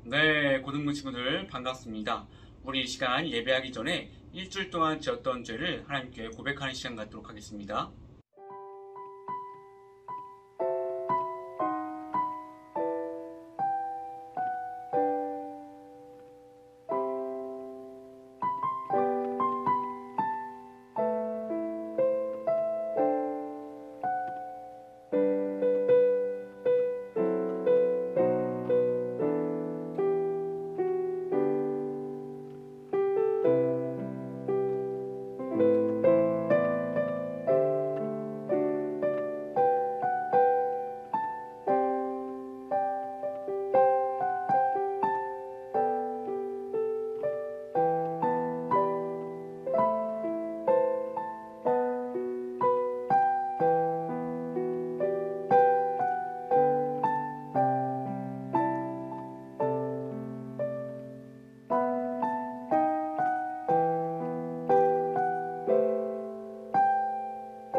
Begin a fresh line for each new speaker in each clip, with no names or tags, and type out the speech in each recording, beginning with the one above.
네, 고등부 친구들 반갑습니다. 우리 이 시간 예배하기 전에 일주일 동안 지었던 죄를 하나님께 고백하는 시간 갖도록 하겠습니다.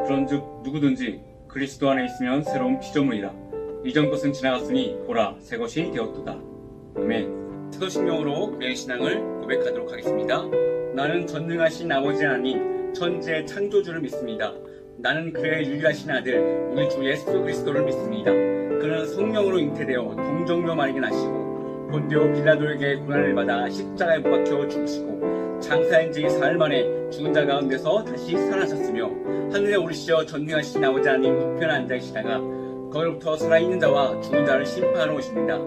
그런즉 누구든지 그리스도 안에 있으면 새로운 피조물이라. 이전 것은 지나갔으니 보라 새 것이 되었도다. 아멘. 사도신경으로 우리의 신앙을 고백하도록 하겠습니다. 나는 전능하신 아버지 하나님 천지의 창조주를 믿습니다. 나는 그의 유일하신 아들 우리 주 예수 그리스도를 믿습니다. 그는 성령으로 잉태되어 동정녀 마리게 나시고 본디오 빌라도에게 고난을 받아 십자가에 못 박혀 죽으시고 장사한 지 사흘 만에 죽은 자 가운데서 다시 살아나셨으며 하늘에 오르시어 전능하신 아버지 하나님 우편에 앉아 계시다가 거기로부터 살아있는 자와 죽은 자를 심판하러 오십니다.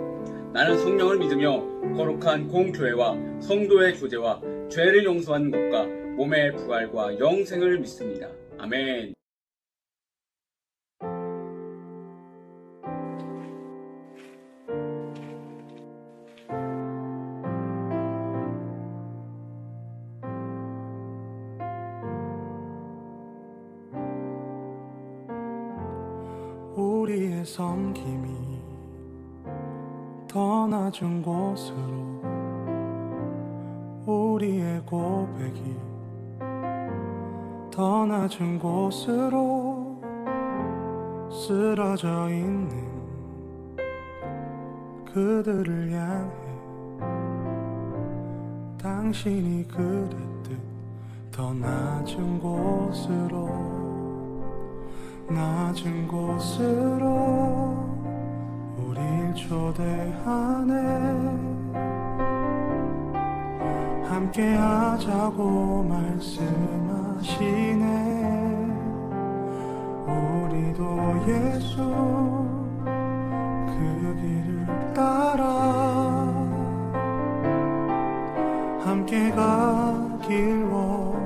나는 성령을 믿으며 거룩한 공교회와 성도의 교제와 죄를 용서하는 것과 몸의 부활과 영생을 믿습니다. 아멘.
우리의 섬김이 더 낮은 곳으로 우리의 고백이 더 낮은 곳으로 쓰러져 있는 그들을 향해 당신이 그랬듯 더 낮은 곳으로 낮은 곳으로 우릴 초대하네. 함께 하자고 말씀하시네. 우리도 예수 그 길을 따라 함께 가길 원하네.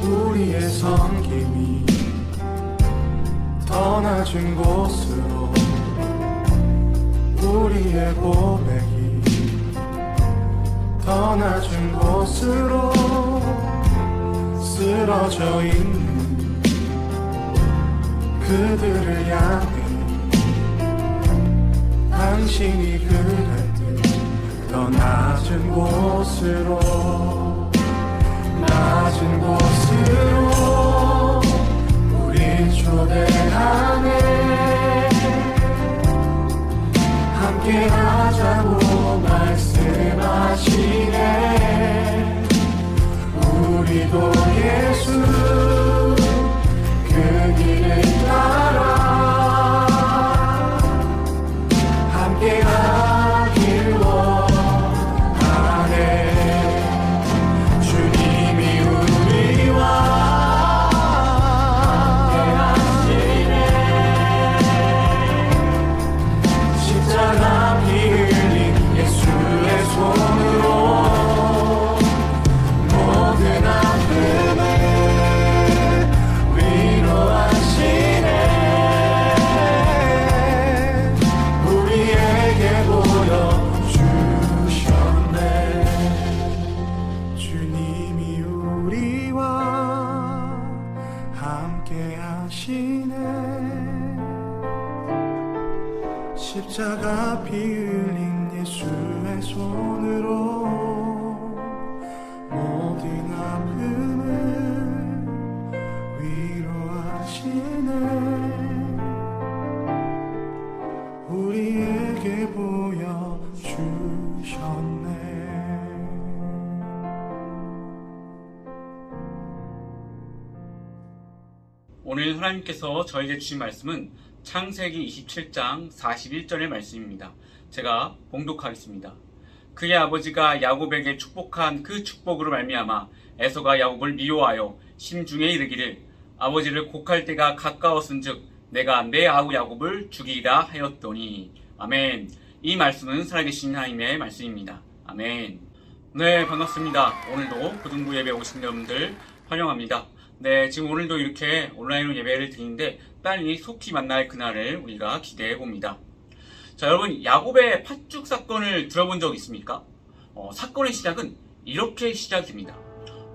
우리의 섬김이 더 낮은 곳으로 우리의 고백이 더 낮은 곳으로 쓰러져 있는 그들을 향해 당신이 그랬듯 더 낮은 곳으로 우리 초대하네. 함께 하자고 말씀하시네. 우리도 예수 그 길을 따라 함께 가길 원하네. 주님이 우리와 함께 하시네. 십자가 피 흘린 예수의 손으로 모든 아픔을 위로하시네. 우리에게 보여주셨네. 주님이 우리와 함께 하시네. 십자가 피 흘린 예수의 손으로 모든 아픔을 위로하시네. 우리에게 보여주셨네.
오늘 하나님께서 저에게 주신 말씀은 창세기 27장 41절의 말씀입니다. 제가 봉독하겠습니다. 그의 아버지가 야곱에게 축복한 그 축복으로 말미암아 에서가 야곱을 미워하여 심중에 이르기를 아버지를 곡할 때가 가까웠은즉 내가 내 아우 야곱을 죽이리라 하였더니. 아멘. 이 말씀은 살아계신 하나님의 말씀입니다. 아멘. 네, 반갑습니다. 오늘도 고등부 예배 오신 여러분들 환영합니다. 네, 지금 오늘도 이렇게 온라인으로 예배를 드리는데 빨리 속히 만날 그날을 우리가 기대해 봅니다. 자, 여러분, 야곱의 팥죽 사건을 들어본 적 있습니까? 사건의 시작은 이렇게 시작됩니다.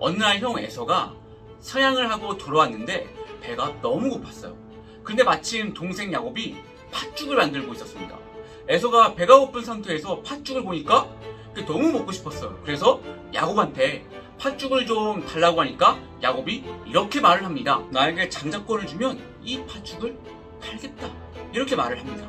어느 날 형 에서가 사냥을 하고 돌아왔는데 배가 너무 고팠어요. 근데 마침 동생 야곱이 팥죽을 만들고 있었습니다. 에서가 배가 고픈 상태에서 팥죽을 보니까 너무 먹고 싶었어요. 그래서 야곱한테 팥죽을 좀 달라고 하니까 야곱이 이렇게 말을 합니다. 나에게 장자권을 주면 이 팥죽을 팔겠다. 이렇게 말을 합니다.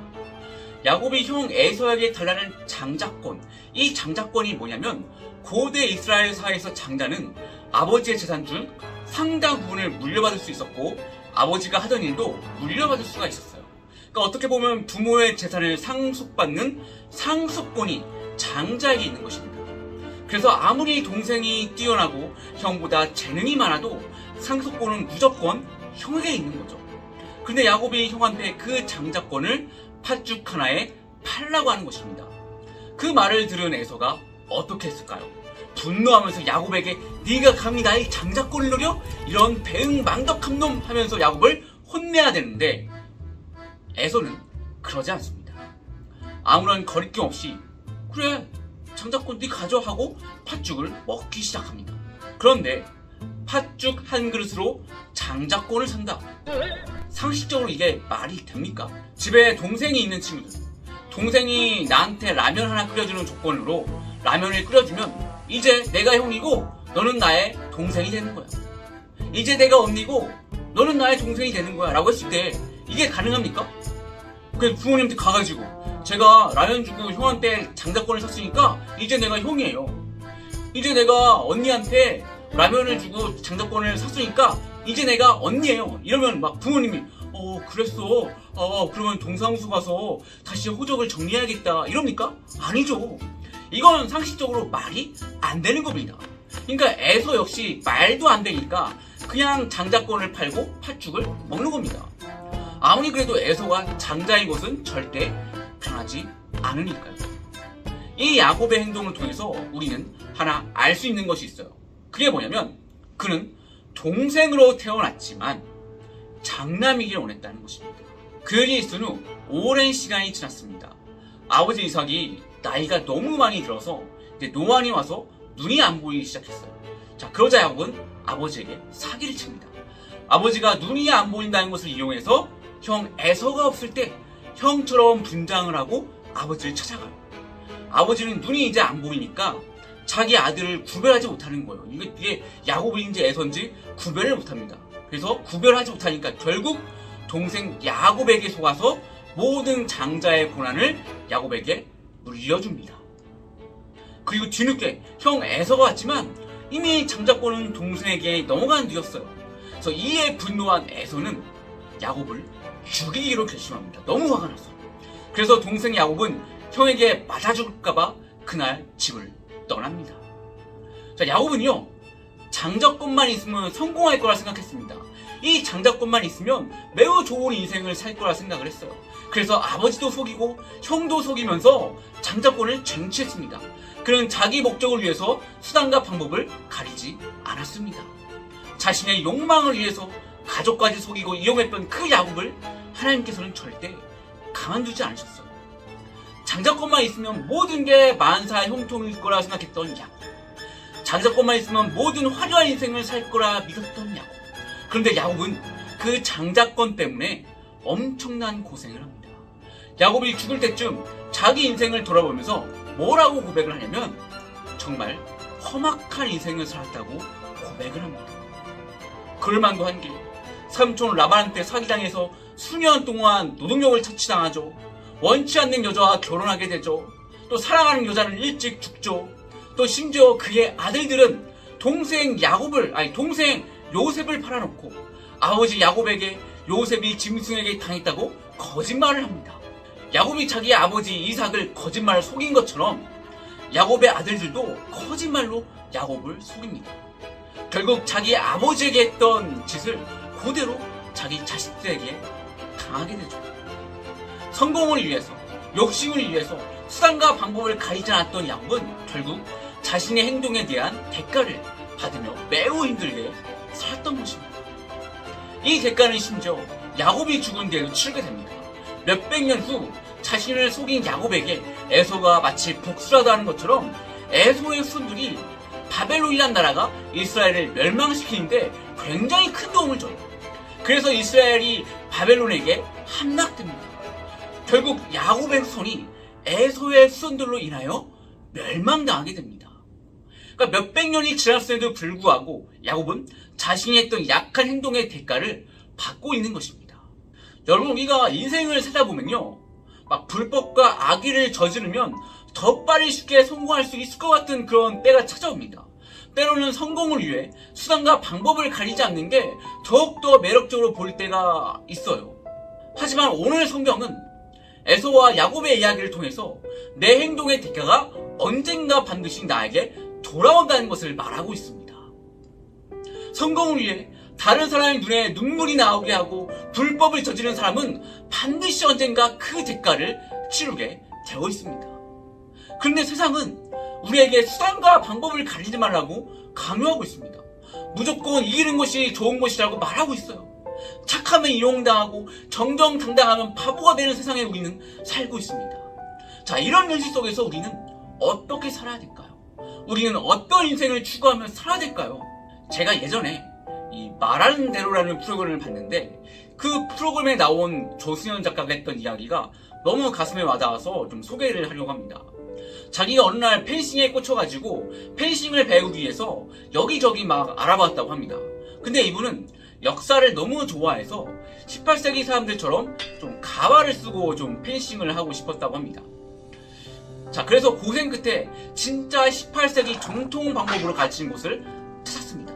야곱이 형 에서에게 달라는 장자권, 이 장자권이 뭐냐면 고대 이스라엘 사회에서 장자는 아버지의 재산 중 상당 부분을 물려받을 수 있었고 아버지가 하던 일도 물려받을 수가 있었어요. 그러니까 어떻게 보면 부모의 재산을 상속받는 상속권이 장자에게 있는 것입니다. 그래서 아무리 동생이 뛰어나고 형보다 재능이 많아도 상속권은 무조건 형에게 있는 거죠. 근데 야곱이 형한테 그 장자권을 팥죽 하나에 팔라고 하는 것입니다. 그 말을 들은 에서가 어떻게 했을까요? 분노하면서 야곱에게 네가 감히 나의 장자권을 노려? 이런 배은망덕한 놈 하면서 야곱을 혼내야 되는데 에서는 그러지 않습니다. 아무런 거리낌 없이 그래 장자권 네 가져 하고 팥죽을 먹기 시작합니다. 그런데 팥죽 한 그릇으로 장자권을 산다. 상식적으로 이게 말이 됩니까? 집에 동생이 있는 친구들, 동생이 나한테 라면 하나 끓여주는 조건으로 라면을 끓여주면 이제 내가 형이고 너는 나의 동생이 되는 거야. 이제 내가 언니고 너는 나의 동생이 되는 거야 라고 했을 때 이게 가능합니까? 그래서 부모님한테 가가지고 제가 라면 주고 형한테 장자권을 샀으니까 이제 내가 형이에요. 이제 내가 언니한테 라면을 주고 장자권을 샀으니까 이제 내가 언니예요. 이러면 막 부모님이 그랬어. 그러면 동사무소 가서 다시 호적을 정리해야겠다. 이럽니까? 아니죠. 이건 상식적으로 말이 안 되는 겁니다. 그러니까 에서 역시 말도 안 되니까 그냥 장자권을 팔고 팥죽을 먹는 겁니다. 아무리 그래도 에서가 장자인 것은 절대 변하지 않으니까요. 이 야곱의 행동을 통해서 우리는 하나 알 수 있는 것이 있어요. 그게 뭐냐면 그는 동생으로 태어났지만 장남이길 원했다는 것입니다. 그 일이 있은 후 오랜 시간이 지났습니다. 아버지 이삭이 나이가 너무 많이 들어서 이제 노안이 와서 눈이 안 보이기 시작했어요. 자, 그러자 야곱은 아버지에게 사기를 칩니다. 아버지가 눈이 안 보인다는 것을 이용해서 형 에서가 없을 때 형처럼 분장을 하고 아버지를 찾아가요. 아버지는 눈이 이제 안 보이니까 자기 아들을 구별하지 못하는 거예요. 이게 야곱인지 에서인지 구별을 못합니다. 그래서 구별하지 못하니까 결국 동생 야곱에게 속아서 모든 장자의 고난을 야곱에게 물려줍니다. 그리고 뒤늦게 형 에서가 왔지만 이미 장자권은 동생에게 넘어간 뒤였어요. 그래서 이에 분노한 에서는 야곱을 죽이기로 결심합니다. 너무 화가 났어요. 그래서 동생 야곱은 형에게 맞아 죽을까봐 그날 집을 떠납니다. 자, 야곱은요, 장자권만 있으면 성공할 거라 생각했습니다. 이 장자권만 있으면 매우 좋은 인생을 살 거라 생각을 했어요. 그래서 아버지도 속이고 형도 속이면서 장자권을 쟁취했습니다. 그는 자기 목적을 위해서 수단과 방법을 가리지 않았습니다. 자신의 욕망을 위해서 가족까지 속이고 이용했던 그 야곱을 하나님께서는 절대 가만두지 않으셨어요. 장자권만 있으면 모든 게 만사 형통일 거라 생각했던 야곱. 장자권만 있으면 모든 화려한 인생을 살 거라 믿었던 야곱. 그런데 야곱은 그 장자권 때문에 엄청난 고생을 합니다. 야곱이 죽을 때쯤 자기 인생을 돌아보면서 뭐라고 고백을 하냐면 정말 험악한 인생을 살았다고 고백을 합니다. 그럴만도 한 게 삼촌 라반한테 사기당해서 수년 동안 노동력을 착취당하죠. 원치 않는 여자와 결혼하게 되죠. 또 사랑하는 여자는 일찍 죽죠. 또 심지어 그의 아들들은 동생 요셉을 팔아놓고 아버지 야곱에게 요셉이 짐승에게 당했다고 거짓말을 합니다. 야곱이 자기 아버지 이삭을 거짓말을 속인 것처럼 야곱의 아들들도 거짓말로 야곱을 속입니다. 결국 자기 아버지에게 했던 짓을 그대로 자기 자식들에게 당하게 되죠. 성공을 위해서, 욕심을 위해서 수단과 방법을 가리지 않았던 야곱은 결국 자신의 행동에 대한 대가를 받으며 매우 힘들게 살았던 것입니다. 이 대가는 심지어 야곱이 죽은 뒤에도 치르게 됩니다. 몇백 년 후 자신을 속인 야곱에게 에서가 마치 복수라도 하는 것처럼 에서의 후손들이 바벨론이란 나라가 이스라엘을 멸망시키는데 굉장히 큰 도움을 줘요. 그래서 이스라엘이 바벨론에게 함락됩니다. 결국 야곱의 후손이 에서의 후손들로 인하여 멸망당하게 됩니다. 그러니까 몇백 년이 지났음에도 불구하고 야곱은 자신이 했던 약한 행동의 대가를 받고 있는 것입니다. 여러분, 우리가 인생을 살다 보면요, 막 불법과 악의를 저지르면 더 빨리 쉽게 성공할 수 있을 것 같은 그런 때가 찾아옵니다. 때로는 성공을 위해 수단과 방법을 가리지 않는 게 더욱더 매력적으로 보일 때가 있어요. 하지만 오늘 성경은 에서와 야곱의 이야기를 통해서 내 행동의 대가가 언젠가 반드시 나에게 돌아온다는 것을 말하고 있습니다. 성공을 위해 다른 사람의 눈에 눈물이 나오게 하고 불법을 저지른 사람은 반드시 언젠가 그 대가를 치르게 되어 있습니다. 그런데 세상은 우리에게 수단과 방법을 가리지 말라고 강요하고 있습니다. 무조건 이기는 것이 좋은 것이라고 말하고 있어요. 착하면 이용당하고 정정당당하면 바보가 되는 세상에 우리는 살고 있습니다. 자, 이런 현실 속에서 우리는 어떻게 살아야 될까요? 우리는 어떤 인생을 추구하며 살아야 될까요? 제가 예전에 이 말하는 대로라는 프로그램을 봤는데 그 프로그램에 나온 조승현 작가가 했던 이야기가 너무 가슴에 와닿아서 좀 소개를 하려고 합니다. 자기가 어느 날 펜싱에 꽂혀가지고 펜싱을 배우기 위해서 여기저기 막 알아봤다고 합니다. 근데 이분은 역사를 너무 좋아해서 18세기 사람들처럼 좀 가발을 쓰고 좀 펜싱을 하고 싶었다고 합니다. 자, 그래서 고생 끝에 진짜 18세기 정통 방법으로 가르치는 곳을 찾았습니다.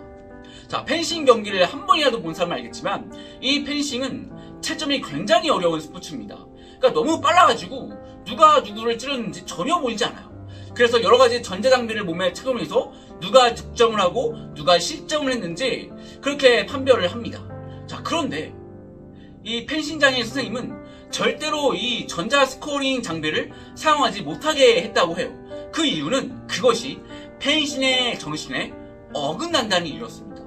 자, 펜싱 경기를 한 번이라도 본 사람은 알겠지만 이 펜싱은 채점이 굉장히 어려운 스포츠입니다. 그러니까 너무 빨라가지고 누가 누구를 찌르는지 전혀 보이지 않아요. 그래서 여러 가지 전자장비를 몸에 착용해서 누가 득점을 하고 누가 실점을 했는지 그렇게 판별을 합니다. 자, 그런데 이 펜싱장의 선생님은 절대로 이 전자 스코어링 장비를 사용하지 못하게 했다고 해요. 그 이유는 그것이 펜싱의 정신에 어긋난다는 이유였습니다.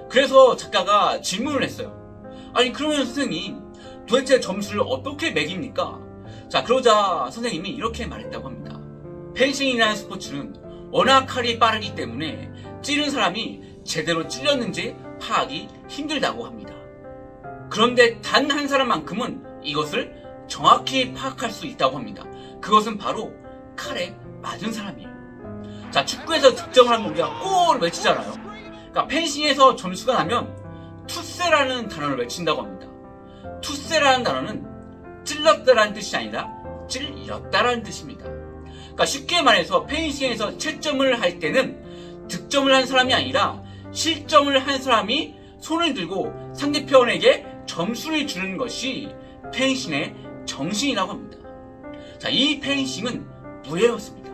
그래서 작가가 질문을 했어요. 아니, 그러면 선생님 도대체 점수를 어떻게 매깁니까? 자, 그러자 선생님이 이렇게 말했다고 합니다. 펜싱이라는 스포츠는 워낙 칼이 빠르기 때문에 찌른 사람이 제대로 찔렸는지 파악이 힘들다고 합니다. 그런데 단 한 사람만큼은 이것을 정확히 파악할 수 있다고 합니다. 그것은 바로 칼에 맞은 사람이에요. 자, 축구에서 득점을 하면 우리가 골을 외치잖아요. 그러니까 펜싱에서 점수가 나면 투세라는 단어를 외친다고 합니다. 투세라는 단어는 찔렀다라는 뜻이 아니라 찔렸다라는 뜻입니다. 그러니까 쉽게 말해서 펜싱에서 채점을 할 때는 득점을 한 사람이 아니라 실점을 한 사람이 손을 들고 상대편에게 점수를 주는 것이 펜싱의 정신이라고 합니다. 자, 이 펜싱은 무예였습니다.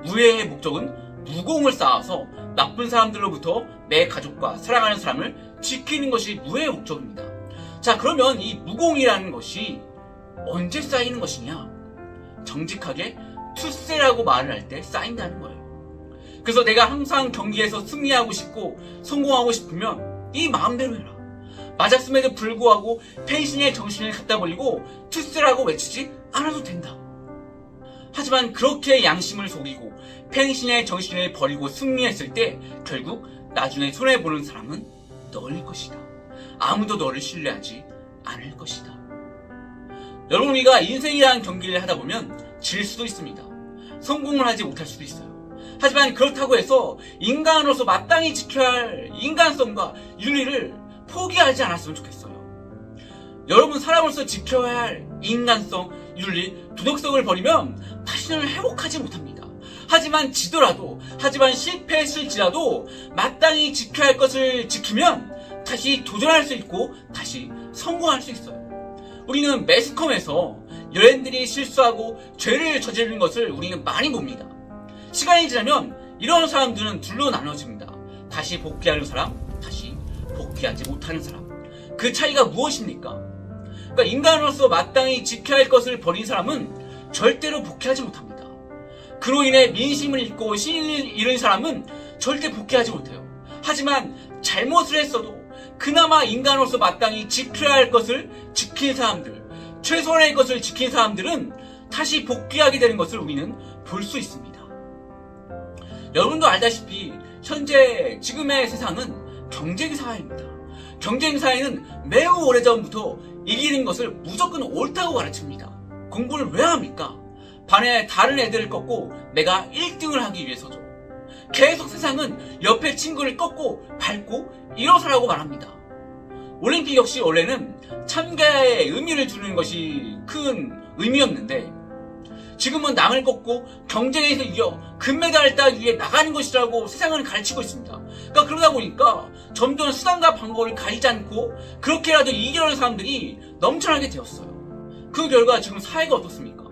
무예의 목적은 무공을 쌓아서 나쁜 사람들로부터 내 가족과 사랑하는 사람을 지키는 것이 무예의 목적입니다. 자, 그러면 이 무공이라는 것이 언제 쌓이는 것이냐? 정직하게 투세라고 말을 할 때 쌓인다는 거예요. 그래서 내가 항상 경기에서 승리하고 싶고 성공하고 싶으면 네 마음대로 해라. 맞았음에도 불구하고 펜싱의 정신을 갖다 버리고 투세라고 외치지 않아도 된다. 하지만 그렇게 양심을 속이고 펜싱의 정신을 버리고 승리했을 때 결국 나중에 손해보는 사람은 너일 것이다. 아무도 너를 신뢰하지 않을 것이다. 여러분, 우리가 인생이라는 경기를 하다 보면 질 수도 있습니다. 성공을 하지 못할 수도 있어요. 하지만 그렇다고 해서 인간으로서 마땅히 지켜야 할 인간성과 윤리를 포기하지 않았으면 좋겠어요. 여러분, 사람으로서 지켜야 할 인간성, 윤리, 도덕성을 버리면 다시는 회복하지 못합니다. 하지만 지더라도, 하지만 실패했을지라도 마땅히 지켜야 할 것을 지키면 다시 도전할 수 있고 다시 성공할 수 있어요. 우리는 매스컴에서 연예인들이 실수하고 죄를 저지르는 것을 우리는 많이 봅니다. 시간이 지나면 이런 사람들은 둘로 나눠집니다. 다시 복귀하는 사람, 다시 복귀하지 못하는 사람. 그 차이가 무엇입니까? 그러니까 인간으로서 마땅히 지켜야 할 것을 버린 사람은 절대로 복귀하지 못합니다. 그로 인해 민심을 잃고 신을 잃은 사람은 절대 복귀하지 못해요. 하지만 잘못을 했어도 그나마 인간으로서 마땅히 지켜야 할 것을 지킨 사람들, 최소한의 것을 지킨 사람들은 다시 복귀하게 되는 것을 우리는 볼 수 있습니다. 여러분도 알다시피 현재 지금의 세상은 경쟁사회입니다. 경쟁사회는 매우 오래전부터 이기는 것을 무조건 옳다고 가르칩니다. 공부를 왜 합니까? 반에 다른 애들을 꺾고 내가 1등을 하기 위해서죠. 계속 세상은 옆에 친구를 꺾고 밟고 일어서라고 말합니다. 올림픽 역시 원래는 참가에 의미를 두는 것이 큰 의미였는데 지금은 남을 꺾고 경쟁에서 이겨 금메달을 따기 위해 나가는 것이라고 세상은 가르치고 있습니다. 그러니까 그러다 보니까 점점 수단과 방법을 가리지 않고 그렇게라도 이기려는 사람들이 넘쳐나게 되었어요. 그 결과 지금 사회가 어떻습니까?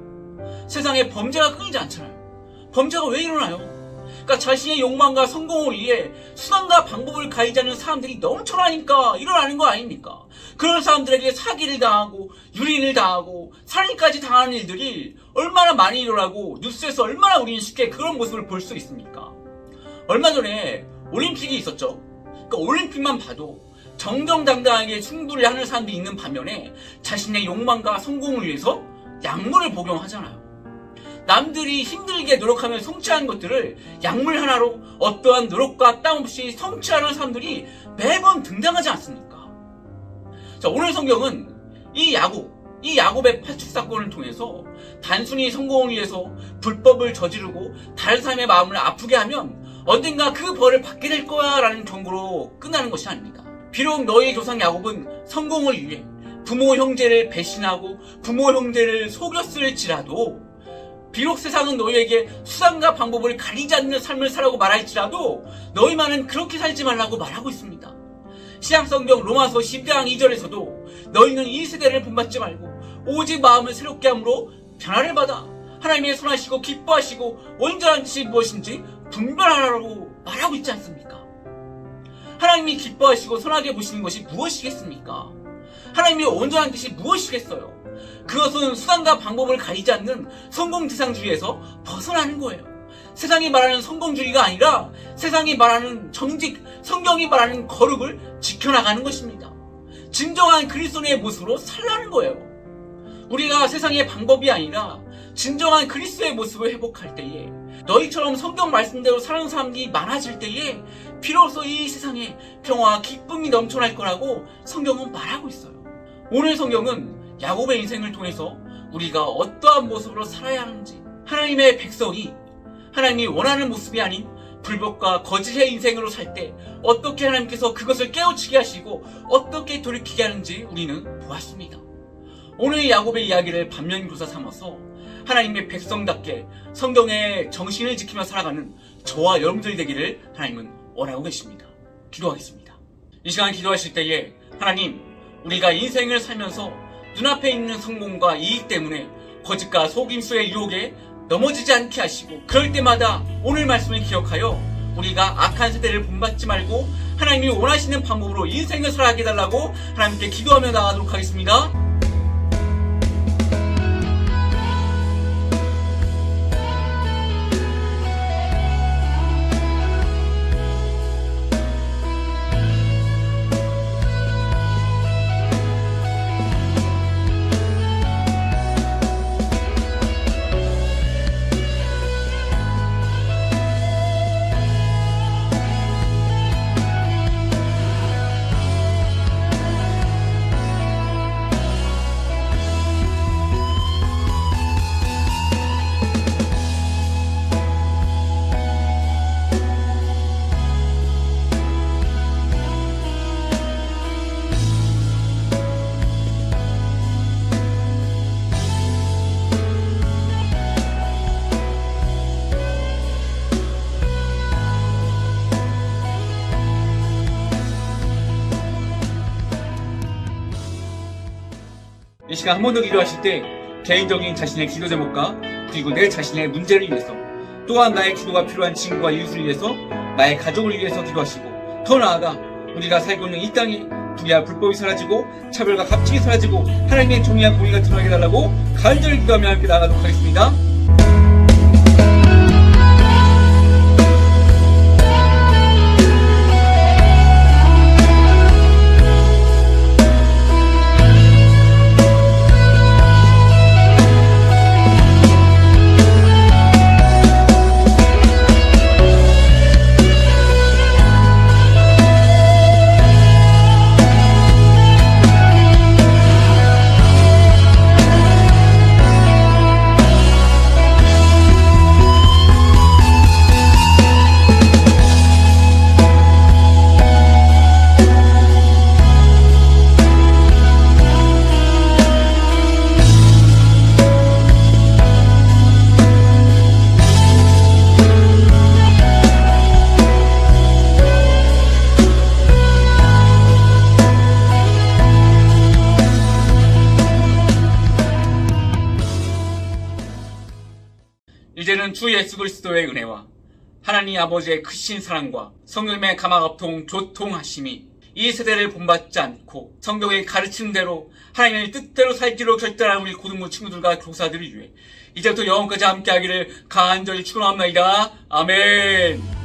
세상에 범죄가 끊이지 않잖아요. 범죄가 왜 일어나요? 그러니까 자신의 욕망과 성공을 위해 수단과 방법을 가리지 않는 사람들이 넘쳐나니까 일어나는 거 아닙니까? 그런 사람들에게 사기를 당하고 유린을 당하고 살인까지 당하는 일들이 얼마나 많이 일어나고 뉴스에서 얼마나 우리는 쉽게 그런 모습을 볼 수 있습니까? 얼마 전에 올림픽이 있었죠. 그러니까 올림픽만 봐도 정정당당하게 승부를 하는 사람들이 있는 반면에 자신의 욕망과 성공을 위해서 약물을 복용하잖아요. 남들이 힘들게 노력하며 성취하는 것들을 약물 하나로 어떠한 노력과 땀 없이 성취하는 사람들이 매번 등장하지 않습니까? 자, 오늘 성경은 이 야곱의 파축 사건을 통해서 단순히 성공을 위해서 불법을 저지르고 다른 사람의 마음을 아프게 하면 언젠가 그 벌을 받게 될 거야 라는 경고로 끝나는 것이 아닙니다. 비록 너희 조상 야곱은 성공을 위해 부모 형제를 배신하고 부모 형제를 속였을지라도 비록 세상은 너희에게 수단과 방법을 가리지 않는 삶을 살라고 말할지라도 너희만은 그렇게 살지 말라고 말하고 있습니다. 신약성경 로마서 12장 2절에서도 너희는 이 세대를 본받지 말고 오직 마음을 새롭게 함으로 변화를 받아 하나님의 선하시고 기뻐하시고 온전한 뜻이 무엇인지 분별하라고 말하고 있지 않습니까? 하나님이 기뻐하시고 선하게 보시는 것이 무엇이겠습니까? 하나님의 온전한 뜻이 무엇이겠어요? 그것은 수단과 방법을 가리지 않는 성공지상주의에서 벗어나는 거예요. 세상이 말하는 성공주의가 아니라 세상이 말하는 정직, 성경이 말하는 거룩을 지켜나가는 것입니다. 진정한 그리스도인의 모습으로 살라는 거예요. 우리가 세상의 방법이 아니라 진정한 그리스도의 모습을 회복할 때에
너희처럼 성경 말씀대로 살아가는 사람들이 많아질 때에 비로소 이 세상에 평화와 기쁨이 넘쳐날 거라고 성경은 말하고 있어요. 오늘 성경은 야곱의 인생을 통해서 우리가 어떠한 모습으로 살아야 하는지, 하나님의 백성이 하나님이 원하는 모습이 아닌 불법과 거짓의 인생으로 살 때 어떻게 하나님께서 그것을 깨우치게 하시고 어떻게 돌이키게 하는지 우리는 보았습니다. 오늘 야곱의 이야기를 반면교사 삼아서 하나님의 백성답게 성경의 정신을 지키며 살아가는 저와 여러분들이 되기를 하나님은 원하고 계십니다. 기도하겠습니다. 이 시간 기도하실 때에 하나님, 우리가 인생을 살면서 눈앞에 있는 성공과 이익 때문에 거짓과 속임수의 유혹에 넘어지지 않게 하시고, 그럴 때마다 오늘 말씀을 기억하여 우리가 악한 세대를 본받지 말고 하나님이 원하시는 방법으로 인생을 살아가게 해달라고 하나님께 기도하며 나가도록 하겠습니다. 이 시간 한 번 더 기도하실 때 개인적인 자신의 기도 제목과 그리고 내 자신의 문제를 위해서, 또한 나의 기도가 필요한 친구와 이웃을 위해서, 나의 가족을 위해서 기도하시고, 더 나아가 우리가 살고 있는 이 땅이 불의와 불법이 사라지고 차별과 갑질이 사라지고 하나님의 정의와 공의가 드러나게 해달라고 간절히 기도하며 함께 나가도록 하겠습니다. 이제는 주 예수 그리스도의 은혜와 하나님 아버지의 크신 사랑과 성령의 감화합통 교통하심이 이 세대를 본받지 않고 성경의 가르치는 대로 하나님의 뜻대로 살기로 결단한 우리 고등부 친구들과 교사들을 위해 이제부터 영원까지 함께하기를 간절히 축원합니다. 아멘.